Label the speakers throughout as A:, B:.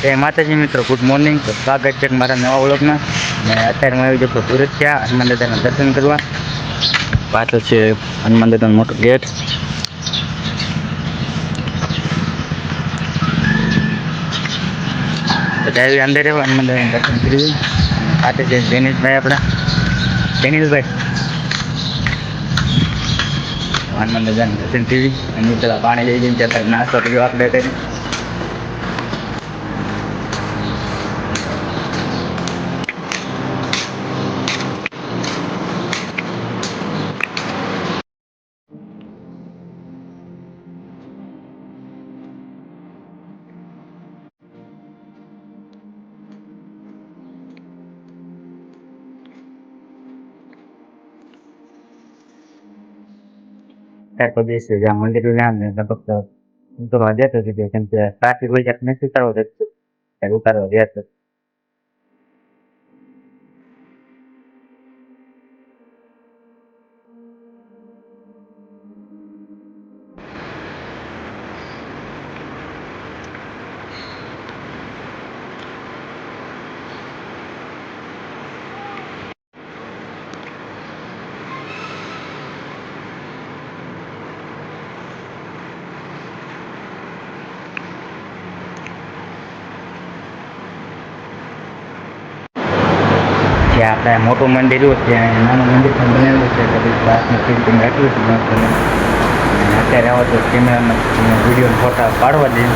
A: જય માતાજી મિત્રો, ગુડ મોર્નિંગ. તો સ્વાગત છે મારા નવા વ્લોગમાં. અને અત્યારે હું આવી જતો સુરત થયા હનુમાન દાદાના દર્શન કરવા. પાછળ છે હનુમાન દાદાનો મોટો ગેટ. બધા અંદર રહ્યો હનુમાન દાદાના દર્શન કરી. સાથે છે જેનિશભાઈ આપણા જેનિલભાઈ. હનુમાન દાદાના દર્શન કરી અને પેલા પાણી લઈ જઈને ત્યાં નાસ્તો કર્યો આપણે કરી. ત્યાર પછી જ્યાં મંદિર લગભગ ઉતરવા જતો હતો કેમ કે ટ્રાફિક હોય જાય નથી ઉતારવા જતો. ત્યાં આપણે મોટું મંદિર હતું ત્યાં નાનું મંદિર પણ બનેલું છે તો પછી રાતનું ફિલ્ટિંગ રાખ્યું છે મસ્ત. અને અત્યારે આવો તો કેમેરામાં વિડીયો ફોટા પાડવા દઈએ.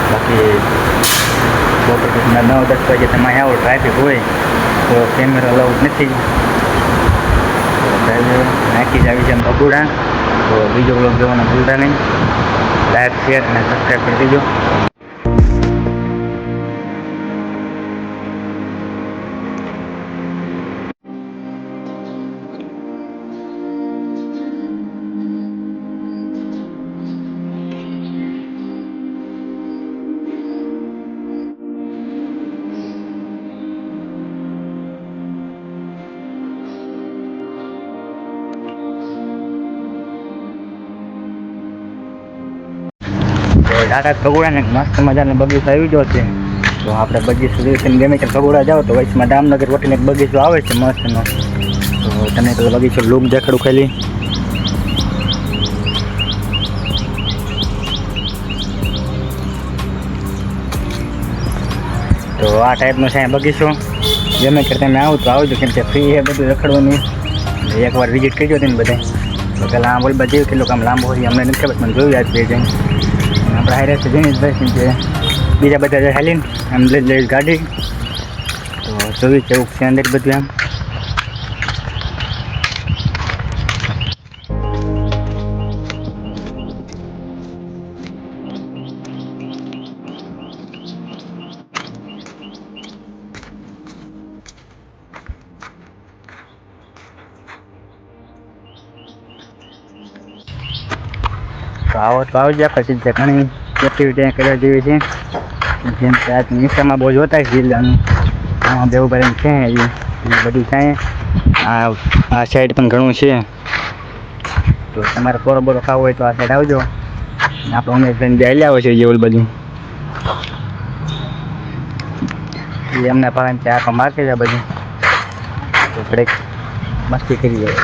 A: બાકી ફોટો ટૂંકના 9-10 વાગે તમે આવો ટ્રાફિક હોય તો કેમેરા અલાઉડ નથી. નાખી જ આવી છે ભગુડા. તો બીજો બ્લોગ જોવાનું ભૂલતા નહીં. લાઈક શેર અને સબસ્ક્રાઈબ કરી દેજો. દાદા ભગોડાને મસ્ત મજાનો બગીચો આવી ગયો છે. તો આપણે બગીચો જોઈશે ગમે ત્યાં ભગોડા જાઓ તો વચમાં દામનગર વટીને એક બગીચો આવે છે મસ્તનો. તો તને તો બગીચો લૂક દેખાડું ખાલી. તો આ ટાઈપનો છે બગીચો. ગમે ત્યારે તમે આવો તો આવજો કેમ કે ફ્રી છે બધું રખડવાનું. એકવાર વિઝિટ કરજો તેને બધા. તો પહેલાં આ બોલ બધી કેટલું કામ લાંબુ હોય અમને નથી ખબર પણ જોયું યાદ થઈ જાય. આપણે હારે છે જેનિશભાઈ કે બીજા બધા હાલીને આમ લઈ ગાડી. તો જોયું છે એવું છે અંદર બધું આમ. તો આવો તો આવજો. પછી ઘણી એક્ટિવિટી કરવા જેવી છે જેમ કે આ ઇન્સ્ટામાં બહુ જોતા જિલ્લાનું દેવભાઈ છે એ બધું છે. આ સાઈડ પણ ઘણું છે. તો તમારે બોરો ખાવો હોય તો આ સાઈડ આવજો. આપણે ઉમેશભાઈને જાય આવો છે જેવું બધું એ એમના પાણી ત્યાં આખો માર્કેટ છે બધું. તો થોડીક મસ્તી કરી જાય.